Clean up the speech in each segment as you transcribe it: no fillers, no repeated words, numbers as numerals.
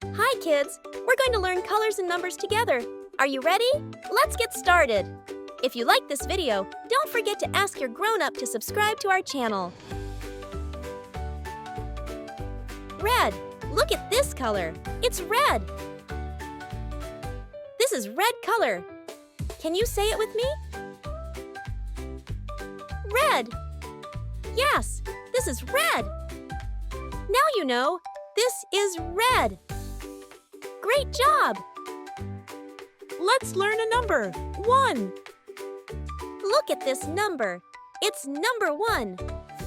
Hi kids! We're going to learn colors and numbers together. Are you ready? Let's get started! If you like this video, don't forget to ask your grown-up to subscribe to our channel. Red. Look at this color. It's red. This is red color. Can you say it with me? Red. Yes, this is red. Now you know, this is red. Great job! Let's learn a number. 1. Look at this number. It's number 1.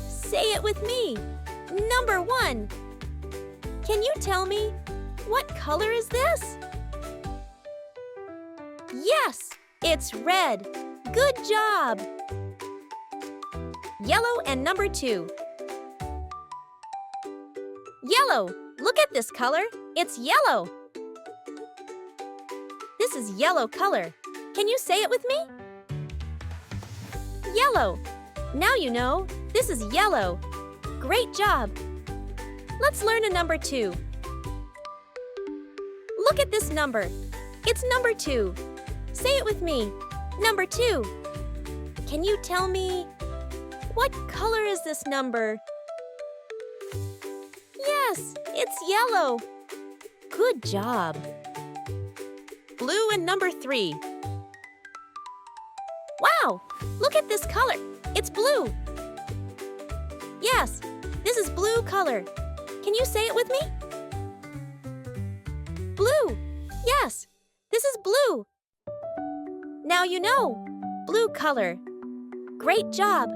Say it with me. Number 1. Can you tell me, what color is this? Yes, it's red. Good job! Yellow and number 2. Yellow. Look at this color. It's yellow. This is yellow color. Can you say it with me? Yellow. Now you know, this is yellow. Great job. Let's learn a number 2. Look at this number. It's number 2. Say it with me. Number 2. Can you tell me, what color is this number? Yes, it's yellow. Good job. Blue and number 3. Wow, look at this color. It's blue. Yes, this is blue color. Can you say it with me? Blue. Yes, this is blue. Now you know, blue color. Great job.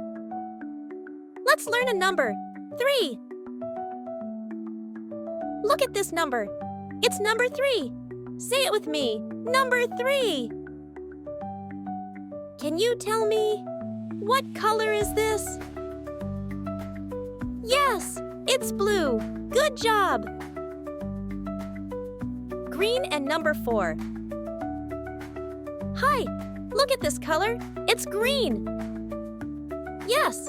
Let's learn a number. 3. Look at this number. It's number 3. Say it with me. Number 3. Can you tell me, what color is this? Yes, it's blue. Good job. Green and number 4. Hi, look at this color. It's green. Yes,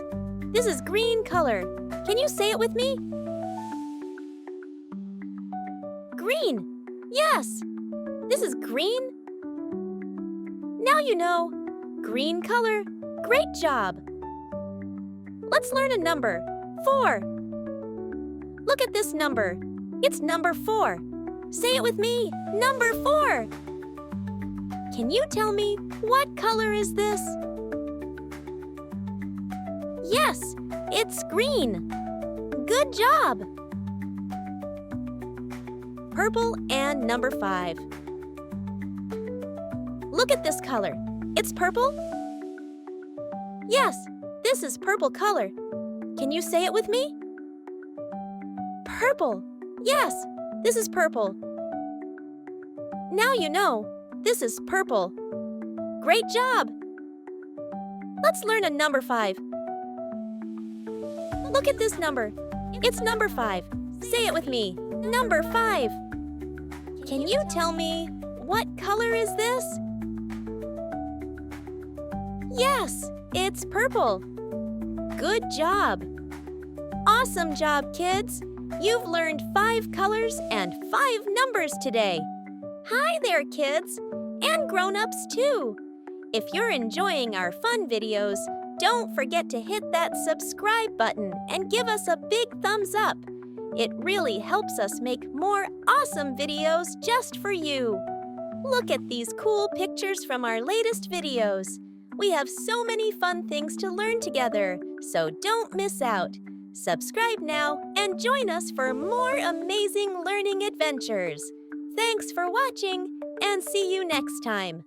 this is green color. Can you say it with me? Green. Yes, this is green. Now you know, green color. Great job. Let's learn a number. 4. Look at this number. It's number 4. Say it with me. Number 4. Can you tell me, what color is this? Yes, it's green. Good job. Purple and number 5. Look at this color. It's purple? Yes, this is purple color. Can you say it with me? Purple. Yes, this is purple. Now you know, this is purple. Great job. Let's learn a number 5. Look at this number. It's number 5. Say it with me. Number 5. Can you tell me, what color is this? Yes, it's purple. Good job. Awesome job, kids. You've learned 5 colors and 5 numbers today. Hi there, kids, and grown-ups too. If you're enjoying our fun videos, don't forget to hit that subscribe button and give us a big thumbs up. It really helps us make more awesome videos just for you. Look at these cool pictures from our latest videos. We have so many fun things to learn together, so don't miss out. Subscribe now and join us for more amazing learning adventures. Thanks for watching, and see you next time.